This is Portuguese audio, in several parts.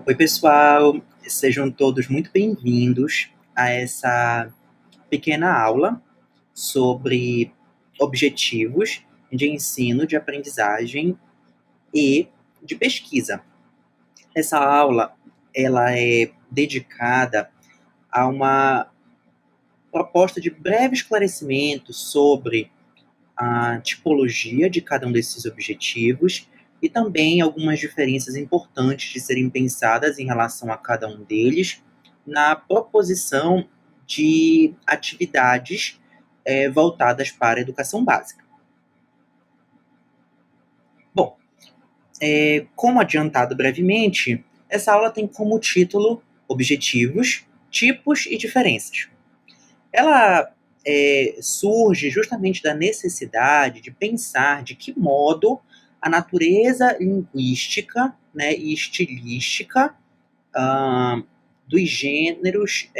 Oi, pessoal, sejam todos muito bem-vindos a essa pequena aula sobre objetivos de ensino, de aprendizagem e de pesquisa. Essa aula ela é dedicada a uma proposta de breve esclarecimento sobre a tipologia de cada um desses objetivos e também algumas diferenças importantes de serem pensadas em relação a cada um deles na proposição de atividades voltadas para a educação básica. Bom, como adiantado brevemente, essa aula tem como título Objetivos, Tipos e Diferenças. Ela surge justamente da necessidade de pensar de que modo a natureza linguística, né, e estilística dos gêneros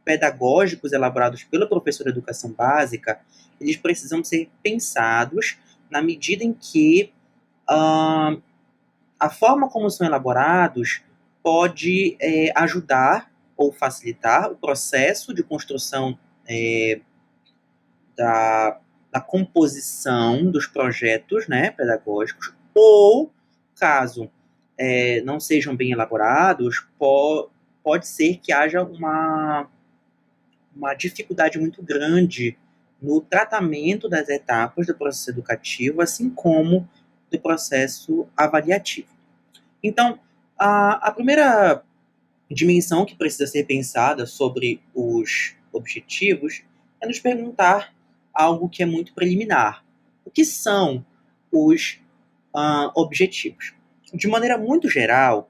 pedagógicos elaborados pelo professor de educação básica, eles precisam ser pensados na medida em que a forma como são elaborados pode ajudar ou facilitar o processo de construção da composição dos projetos, né, pedagógicos, ou, caso não sejam bem elaborados, pode ser que haja uma dificuldade muito grande no tratamento das etapas do processo educativo, assim como do processo avaliativo. Então, a primeira dimensão que precisa ser pensada sobre os objetivos é nos perguntar algo que é muito preliminar. O que são os objetivos? De maneira muito geral,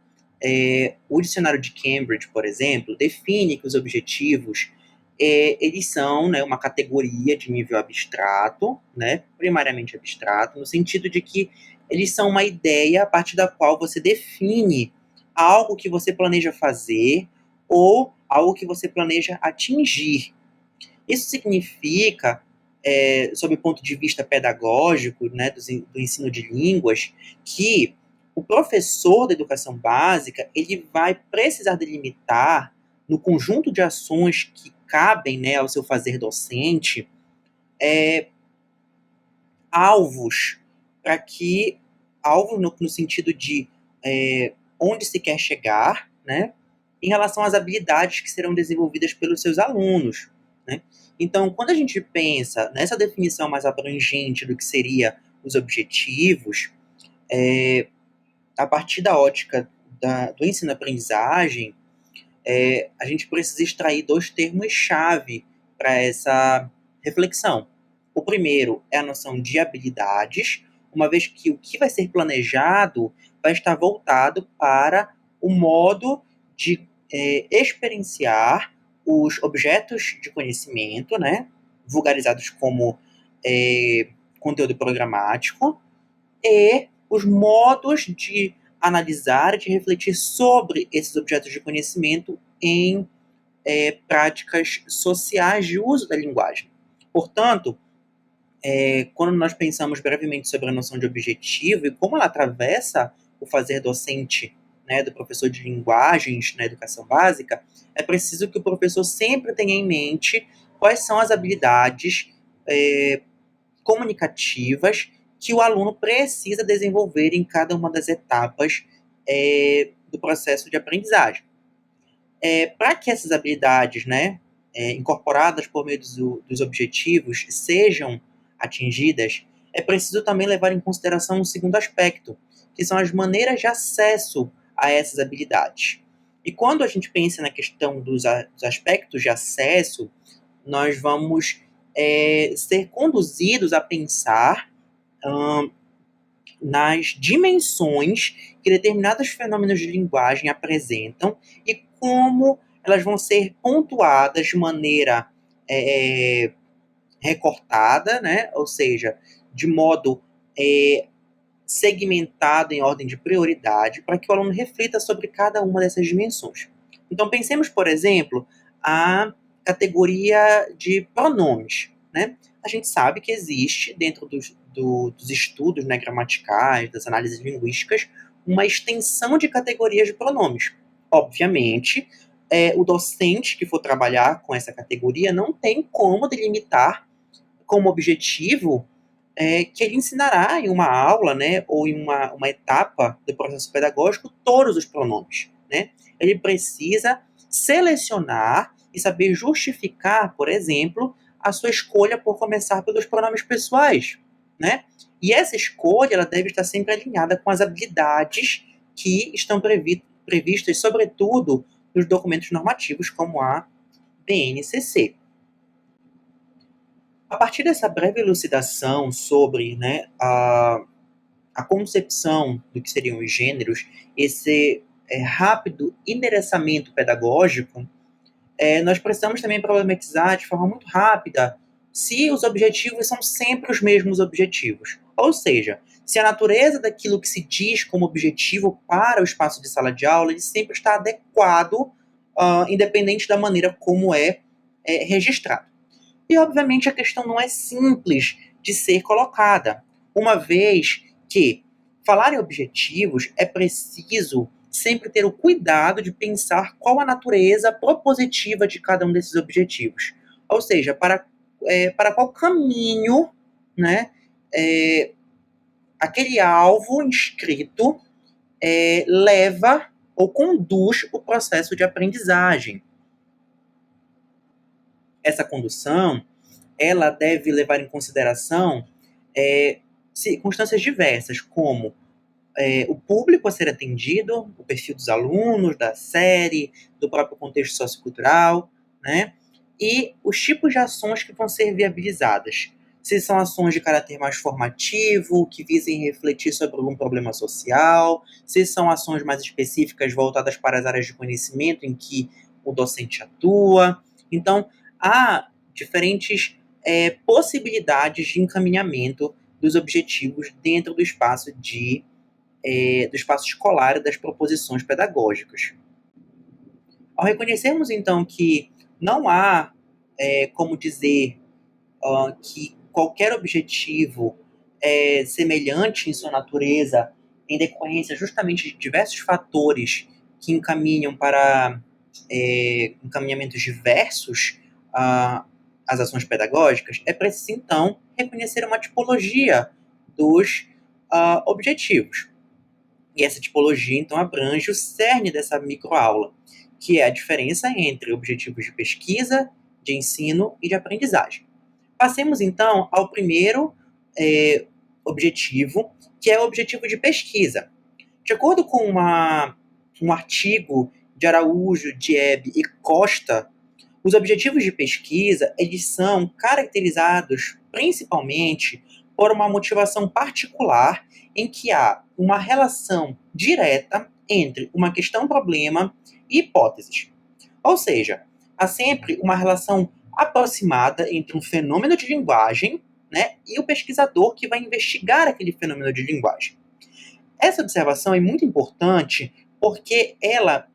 o dicionário de Cambridge, por exemplo, define que os objetivos eles são, né, uma categoria de nível abstrato, né, primariamente abstrato, no sentido de que eles são uma ideia a partir da qual você define algo que você planeja fazer ou algo que você planeja atingir. Isso significa, sob o ponto de vista pedagógico, né, do ensino de línguas, que o professor da educação básica ele vai precisar delimitar no conjunto de ações que cabem, né, ao seu fazer docente, alvos para que alvos no sentido de onde se quer chegar, né, em relação às habilidades que serão desenvolvidas pelos seus alunos, né? Então, quando a gente pensa nessa definição mais abrangente do que seria os objetivos, a partir da ótica do ensino-aprendizagem, a gente precisa extrair dois termos-chave para essa reflexão. O primeiro é a noção de habilidades, uma vez que o que vai ser planejado vai estar voltado para o modo de experienciar os objetos de conhecimento, né, vulgarizados como conteúdo programático, e os modos de analisar e de refletir sobre esses objetos de conhecimento em práticas sociais de uso da linguagem. Portanto, quando nós pensamos brevemente sobre a noção de objetivo e como ela atravessa o fazer docente, né, do professor de linguagens na educação básica, é preciso que o professor sempre tenha em mente quais são as habilidades comunicativas que o aluno precisa desenvolver em cada uma das etapas do processo de aprendizagem. Para que essas habilidades, né, incorporadas por meio dos objetivos sejam atingidas, é preciso também levar em consideração um segundo aspecto, que são as maneiras de acesso a essas habilidades. E quando a gente pensa na questão dos aspectos de acesso, nós vamos ser conduzidos a pensar nas dimensões que determinados fenômenos de linguagem apresentam e como elas vão ser pontuadas de maneira recortada, né? Ou seja, de modo segmentado em ordem de prioridade, para que o aluno reflita sobre cada uma dessas dimensões. Então, pensemos, por exemplo, a categoria de pronomes, né? A gente sabe que existe, dentro dos estudos, né, gramaticais, das análises linguísticas, uma extensão de categorias de pronomes. Obviamente, o docente que for trabalhar com essa categoria não tem como delimitar como objetivo que ele ensinará em uma aula, né, ou em uma etapa do processo pedagógico todos os pronomes, né? Ele precisa selecionar e saber justificar, por exemplo, a sua escolha por começar pelos pronomes pessoais, né? E essa escolha ela deve estar sempre alinhada com as habilidades que estão previstas, sobretudo, nos documentos normativos, como a BNCC. A partir dessa breve elucidação sobre, né, a concepção do que seriam os gêneros, esse rápido endereçamento pedagógico, nós precisamos também problematizar de forma muito rápida se os objetivos são sempre os mesmos objetivos. Ou seja, se a natureza daquilo que se diz como objetivo para o espaço de sala de aula ele sempre está adequado, independente da maneira como é registrado. E, obviamente, a questão não é simples de ser colocada, uma vez que falar em objetivos é preciso sempre ter o cuidado de pensar qual a natureza propositiva de cada um desses objetivos. Ou seja, para qual caminho, né, aquele alvo inscrito leva ou conduz o processo de aprendizagem. Essa condução ela deve levar em consideração circunstâncias diversas, como o público a ser atendido, o perfil dos alunos, da série, do próprio contexto sociocultural, né? E os tipos de ações que vão ser viabilizadas. Se são ações de caráter mais formativo, que visem refletir sobre algum problema social, se são ações mais específicas voltadas para as áreas de conhecimento em que o docente atua. Então, há diferentes possibilidades de encaminhamento dos objetivos dentro do espaço do espaço escolar e das proposições pedagógicas. Ao reconhecermos, então, que não há como dizer que qualquer objetivo é semelhante em sua natureza, em decorrência justamente de diversos fatores que encaminham para encaminhamentos diversos às ações pedagógicas, é preciso, então, reconhecer uma tipologia dos objetivos. E essa tipologia, então, abrange o cerne dessa microaula, que é a diferença entre objetivos de pesquisa, de ensino e de aprendizagem. Passemos, então, ao primeiro objetivo, que é o objetivo de pesquisa. De acordo com um artigo de Araújo, Diebe e Costa, os objetivos de pesquisa eles são caracterizados principalmente por uma motivação particular em que há uma relação direta entre uma questão-problema e hipóteses. Ou seja, há sempre uma relação aproximada entre um fenômeno de linguagem, né, e o pesquisador que vai investigar aquele fenômeno de linguagem. Essa observação é muito importante porque ela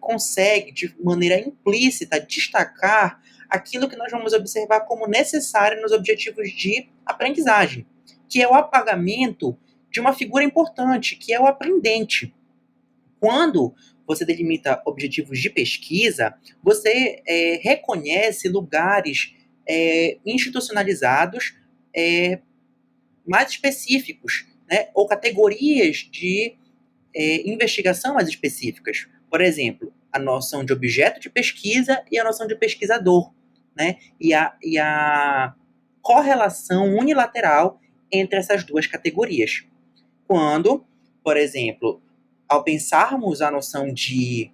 consegue, de maneira implícita, destacar aquilo que nós vamos observar como necessário nos objetivos de aprendizagem, que é o apagamento de uma figura importante, que é o aprendente. Quando você delimita objetivos de pesquisa, você reconhece lugares institucionalizados mais específicos, né, ou categorias de investigação mais específicas. Por exemplo, a noção de objeto de pesquisa e a noção de pesquisador, né, e a correlação unilateral entre essas duas categorias. Quando, por exemplo, ao pensarmos a noção de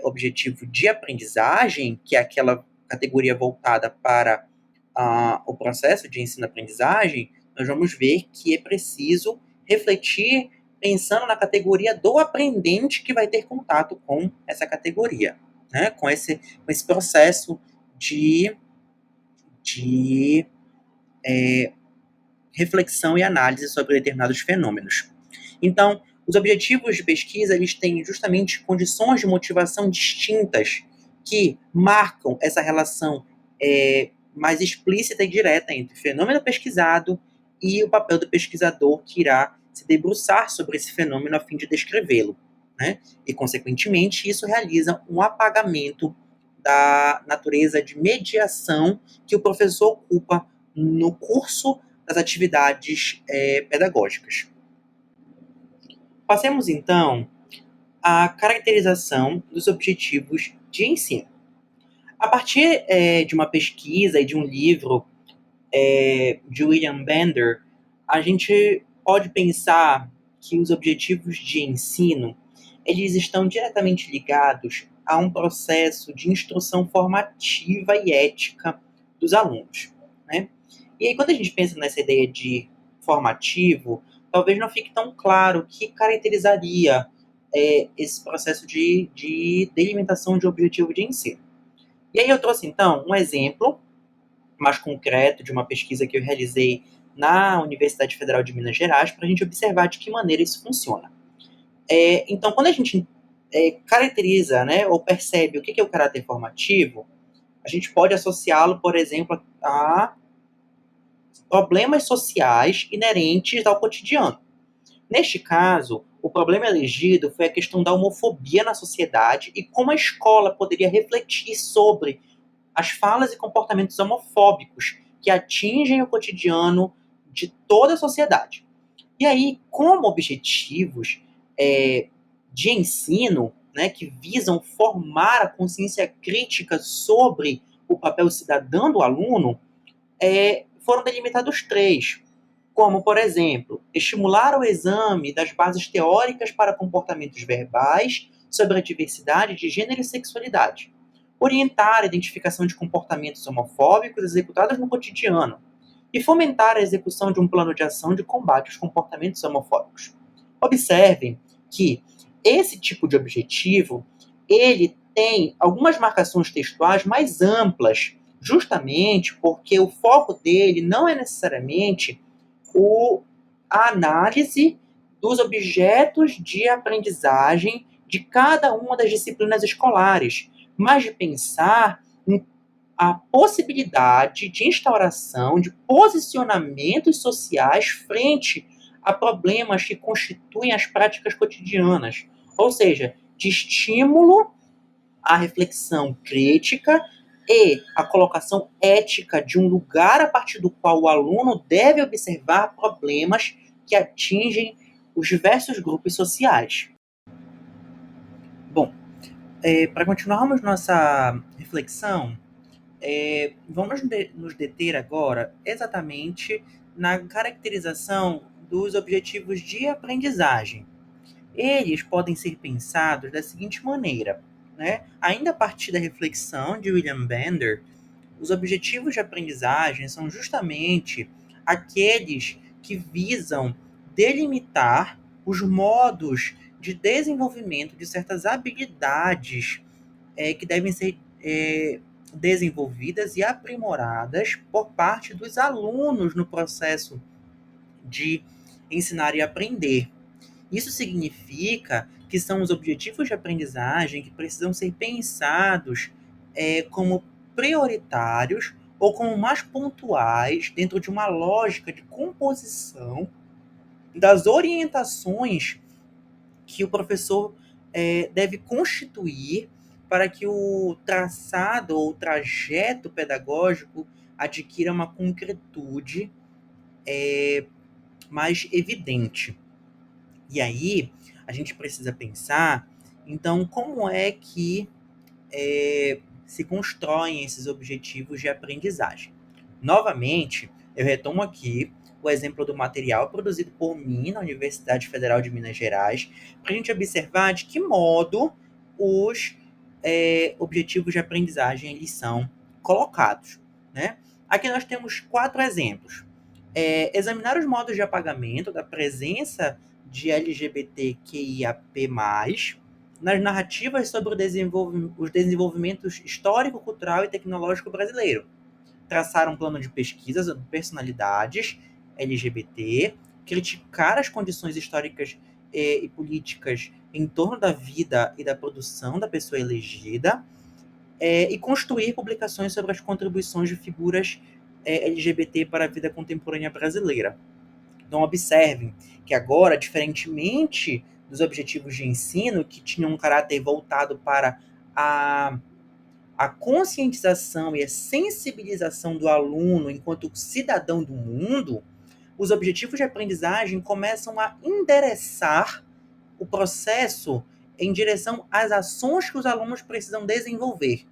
objetivo de aprendizagem, que é aquela categoria voltada para o processo de ensino-aprendizagem, nós vamos ver que é preciso refletir pensando na categoria do aprendente que vai ter contato com essa categoria, né? Com esse processo de reflexão e análise sobre determinados fenômenos. Então, os objetivos de pesquisa eles têm justamente condições de motivação distintas que marcam essa relação mais explícita e direta entre o fenômeno pesquisado e o papel do pesquisador que irá se debruçar sobre esse fenômeno a fim de descrevê-lo, né? E, consequentemente, isso realiza um apagamento da natureza de mediação que o professor ocupa no curso das atividades pedagógicas. Passemos, então, à caracterização dos objetivos de ensino. A partir de uma pesquisa e de um livro de William Bender, a gente pode pensar que os objetivos de ensino eles estão diretamente ligados a um processo de instrução formativa e ética dos alunos, né? E aí, quando a gente pensa nessa ideia de formativo, talvez não fique tão claro o que caracterizaria esse processo de delimitação de objetivo de ensino. E aí eu trouxe, então, um exemplo mais concreto de uma pesquisa que eu realizei na Universidade Federal de Minas Gerais para a gente observar de que maneira isso funciona. Então, quando a gente caracteriza, né, ou percebe o que é o caráter formativo, a gente pode associá-lo, por exemplo, a problemas sociais inerentes ao cotidiano. Neste caso, o problema elegido foi a questão da homofobia na sociedade e como a escola poderia refletir sobre as falas e comportamentos homofóbicos que atingem o cotidiano de toda a sociedade. E aí, como objetivos de ensino, né, que visam formar a consciência crítica sobre o papel cidadão do aluno, foram delimitados três, como, por exemplo, estimular o exame das bases teóricas para comportamentos verbais sobre a diversidade de gênero e sexualidade, orientar a identificação de comportamentos homofóbicos executados no cotidiano e fomentar a execução de um plano de ação de combate aos comportamentos homofóbicos. Observem que esse tipo de objetivo, ele tem algumas marcações textuais mais amplas, justamente porque o foco dele não é necessariamente a análise dos objetos de aprendizagem de cada uma das disciplinas escolares, mas de pensar em a possibilidade de instauração de posicionamentos sociais frente a problemas que constituem as práticas cotidianas, ou seja, de estímulo à reflexão crítica e a colocação ética de um lugar a partir do qual o aluno deve observar problemas que atingem os diversos grupos sociais. Bom, para continuarmos nossa reflexão, vamos nos deter agora exatamente na caracterização dos objetivos de aprendizagem. Eles podem ser pensados da seguinte maneira, né? Ainda a partir da reflexão de William Bender, os objetivos de aprendizagem são justamente aqueles que visam delimitar os modos de desenvolvimento de certas habilidades que devem ser desenvolvidas e aprimoradas por parte dos alunos no processo de ensinar e aprender. Isso significa que são os objetivos de aprendizagem que precisam ser pensados como prioritários ou como mais pontuais dentro de uma lógica de composição das orientações que o professor deve constituir para que o traçado ou o trajeto pedagógico adquira uma concretude mais evidente. E aí, a gente precisa pensar, então, como é que se constroem esses objetivos de aprendizagem. Novamente, eu retomo aqui o exemplo do material produzido por mim na Universidade Federal de Minas Gerais, para a gente observar de que modo os objetivos de aprendizagem eles são colocados, né? Aqui nós temos 4 exemplos. Examinar os modos de apagamento da presença de LGBTQIAP+, nas narrativas sobre os desenvolvimentos histórico, cultural e tecnológico brasileiro. Traçar um plano de pesquisa sobre personalidades LGBT, criticar as condições históricas e políticas em torno da vida e da produção da pessoa elegida, e construir publicações sobre as contribuições de figuras LGBT para a vida contemporânea brasileira. Então, observem que agora, diferentemente dos objetivos de ensino, que tinham um caráter voltado para a, a conscientização e a sensibilização do aluno enquanto cidadão do mundo, os objetivos de aprendizagem começam a endereçar o processo em direção às ações que os alunos precisam desenvolver.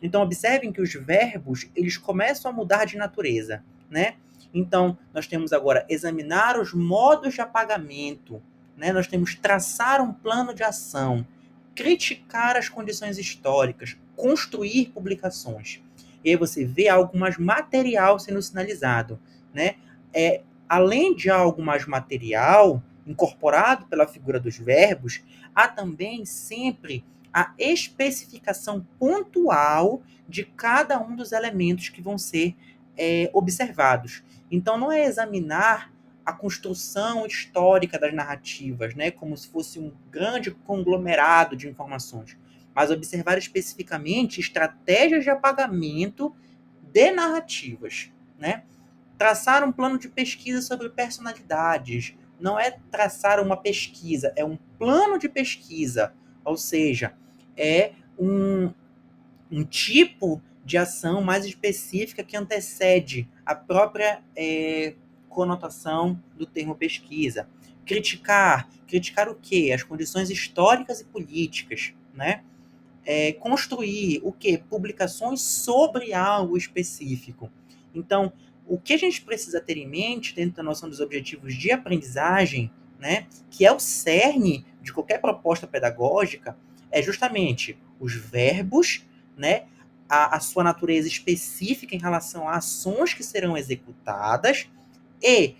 Então, observem que os verbos, eles começam a mudar de natureza, né? Então, nós temos agora examinar os modos de apagamento, né? Nós temos traçar um plano de ação, criticar as condições históricas, construir publicações. E aí você vê algo mais material sendo sinalizado, né? Além de algo mais material, incorporado pela figura dos verbos, há também sempre a especificação pontual de cada um dos elementos que vão ser observados. Então, não é examinar a construção histórica das narrativas, né, como se fosse um grande conglomerado de informações, mas observar especificamente estratégias de apagamento de narrativas, né? Traçar um plano de pesquisa sobre personalidades. Não é traçar uma pesquisa, é um plano de pesquisa. Ou seja, é um tipo de ação mais específica que antecede a própria conotação do termo pesquisa. Criticar o quê? As condições históricas e políticas, né? Construir o quê? Publicações sobre algo específico. Então, o que a gente precisa ter em mente dentro da noção dos objetivos de aprendizagem, né, que é o cerne de qualquer proposta pedagógica, é justamente os verbos, né, a sua natureza específica em relação a ações que serão executadas e,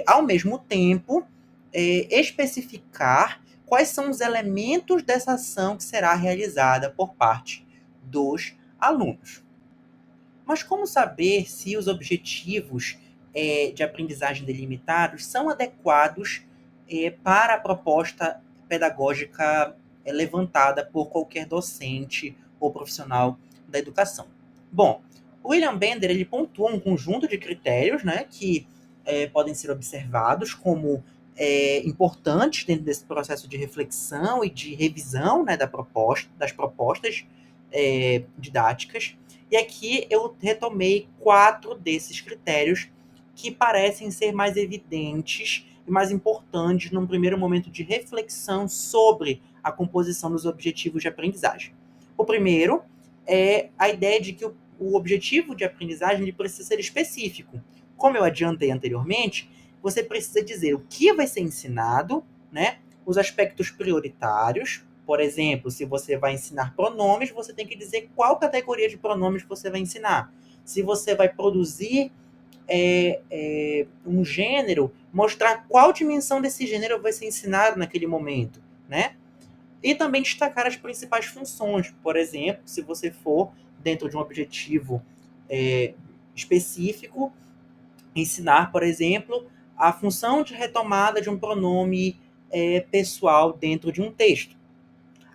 ao mesmo tempo, especificar quais são os elementos dessa ação que será realizada por parte dos alunos. Mas como saber se os objetivos de aprendizagem delimitados são adequados para a proposta pedagógica levantada por qualquer docente ou profissional da educação? Bom, William Bender ele pontua um conjunto de critérios, né, que podem ser observados como importantes dentro desse processo de reflexão e de revisão, né, das propostas didáticas. E aqui eu retomei 4 desses critérios que parecem ser mais evidentes e mais importantes num primeiro momento de reflexão sobre a composição dos objetivos de aprendizagem. O primeiro é a ideia de que o objetivo de aprendizagem ele precisa ser específico. Como eu adiantei anteriormente, você precisa dizer o que vai ser ensinado, né? Os aspectos prioritários. Por exemplo, se você vai ensinar pronomes, você tem que dizer qual categoria de pronomes você vai ensinar. Se você vai produzir um gênero, mostrar qual dimensão desse gênero vai ser ensinado naquele momento, né? E também destacar as principais funções. Por exemplo, se você for dentro de um objetivo específico, ensinar, por exemplo, a função de retomada de um pronome pessoal dentro de um texto.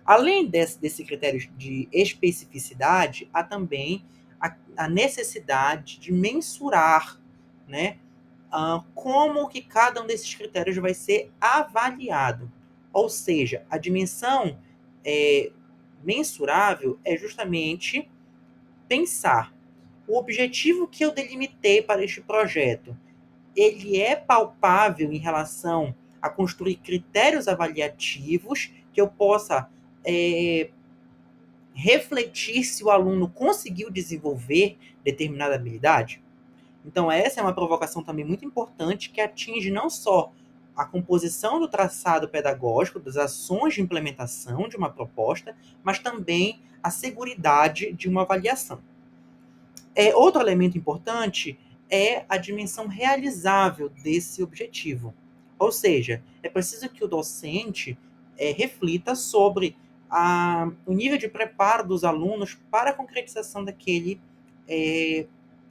Além desse critério de especificidade, há também a necessidade de mensurar, né, como que cada um desses critérios vai ser avaliado. Ou seja, a dimensão mensurável é justamente pensar o objetivo que eu delimitei para este projeto, ele é palpável em relação a construir critérios avaliativos que eu possa refletir se o aluno conseguiu desenvolver determinada habilidade? Então, essa é uma provocação também muito importante que atinge não só a composição do traçado pedagógico, das ações de implementação de uma proposta, mas também a seguridade de uma avaliação. Outro elemento importante é a dimensão realizável desse objetivo. Ou seja, é preciso que o docente reflita sobre o nível de preparo dos alunos para a concretização daquele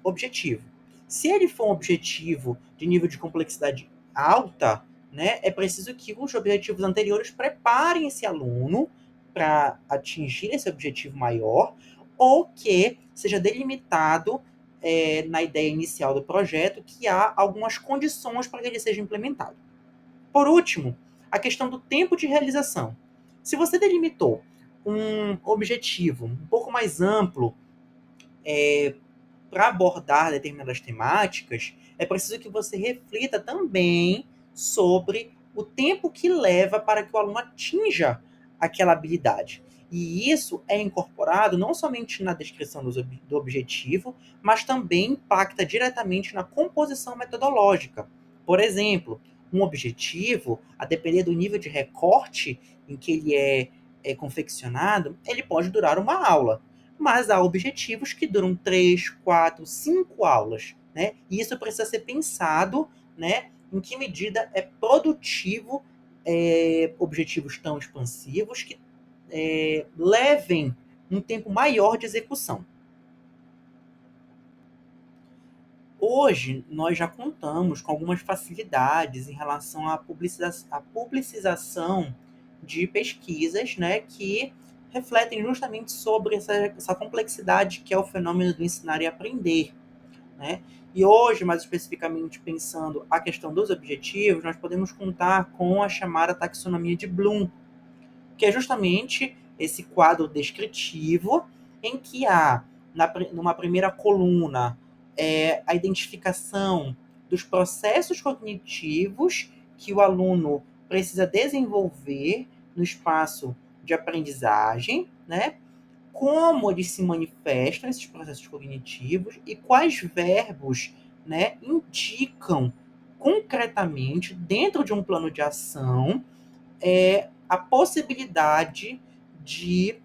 objetivo. Se ele for um objetivo de nível de complexidade alta, né, é preciso que os objetivos anteriores preparem esse aluno para atingir esse objetivo maior, ou que seja delimitado na ideia inicial do projeto, que há algumas condições para que ele seja implementado. Por último, a questão do tempo de realização. Se você delimitou um objetivo um pouco mais amplo para abordar determinadas temáticas, é preciso que você reflita também sobre o tempo que leva para que o aluno atinja aquela habilidade. E isso é incorporado não somente na descrição do objetivo, mas também impacta diretamente na composição metodológica. Por exemplo, um objetivo, a depender do nível de recorte em que ele é confeccionado, ele pode durar uma aula, mas há objetivos que duram 3, 4, 5 aulas, né? E isso precisa ser pensado, né? Em que medida é produtivo objetivos tão expansivos que levem um tempo maior de execução. Hoje, nós já contamos com algumas facilidades em relação à publicização de pesquisas, né, que refletem justamente sobre essa complexidade que é o fenômeno do ensinar e aprender, né? E hoje, mais especificamente pensando a questão dos objetivos, nós podemos contar com a chamada taxonomia de Bloom, que é justamente esse quadro descritivo em que há, numa primeira coluna, a identificação dos processos cognitivos que o aluno precisa desenvolver no espaço de aprendizagem, né? Como eles se manifestam, esses processos cognitivos, e quais verbos, né, indicam concretamente, dentro de um plano de ação, a possibilidade de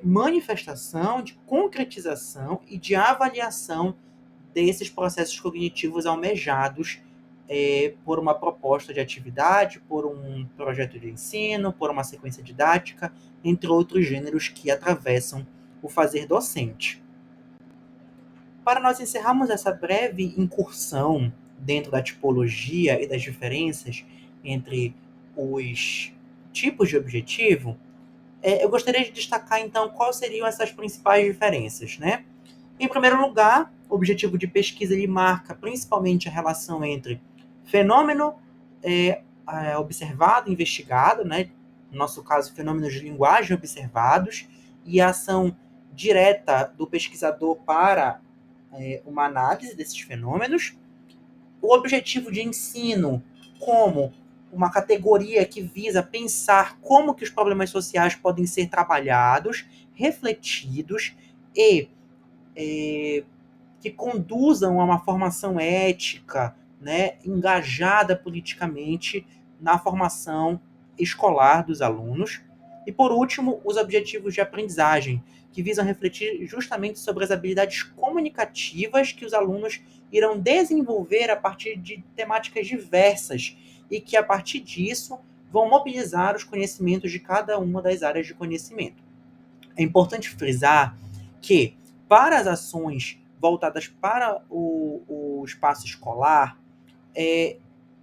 manifestação, de concretização e de avaliação desses processos cognitivos almejados por uma proposta de atividade, por um projeto de ensino, por uma sequência didática, entre outros gêneros que atravessam o fazer docente. Para nós encerrarmos essa breve incursão dentro da tipologia e das diferenças entre os tipos de objetivo, eu gostaria de destacar, então, quais seriam essas principais diferenças, né? Em primeiro lugar, o objetivo de pesquisa ele marca principalmente a relação entre fenômeno observado, investigado, né? No nosso caso, fenômenos de linguagem observados, e a ação direta do pesquisador para uma análise desses fenômenos. O objetivo de ensino como uma categoria que visa pensar como que os problemas sociais podem ser trabalhados, refletidos e que conduzam a uma formação ética, né, engajada politicamente na formação escolar dos alunos. E, por último, os objetivos de aprendizagem, que visam refletir justamente sobre as habilidades comunicativas que os alunos irão desenvolver a partir de temáticas diversas e que, a partir disso, vão mobilizar os conhecimentos de cada uma das áreas de conhecimento. É importante frisar que, para as ações voltadas para o espaço escolar,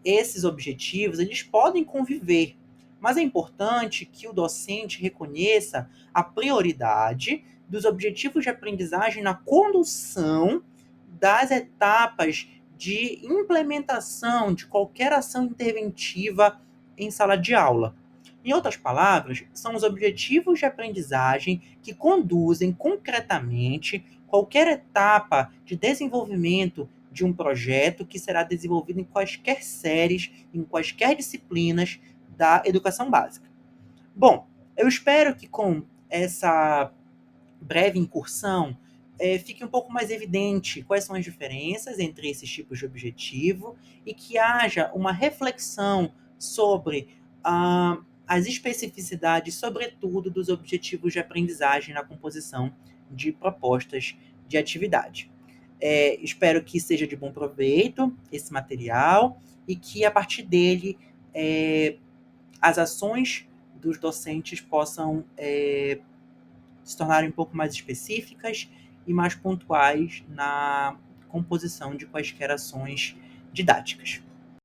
esses objetivos eles podem conviver, mas é importante que o docente reconheça a prioridade dos objetivos de aprendizagem na condução das etapas de implementação de qualquer ação interventiva em sala de aula. Em outras palavras, são os objetivos de aprendizagem que conduzem concretamente qualquer etapa de desenvolvimento de um projeto que será desenvolvido em quaisquer séries, em quaisquer disciplinas da educação básica. Bom, eu espero que com essa breve incursão fique um pouco mais evidente quais são as diferenças entre esses tipos de objetivo e que haja uma reflexão sobre as especificidades, sobretudo, dos objetivos de aprendizagem na composição de propostas de atividade. Espero que seja de bom proveito esse material e que, a partir dele, as ações dos docentes possam se tornarem um pouco mais específicas e mais pontuais na composição de quaisquer ações didáticas.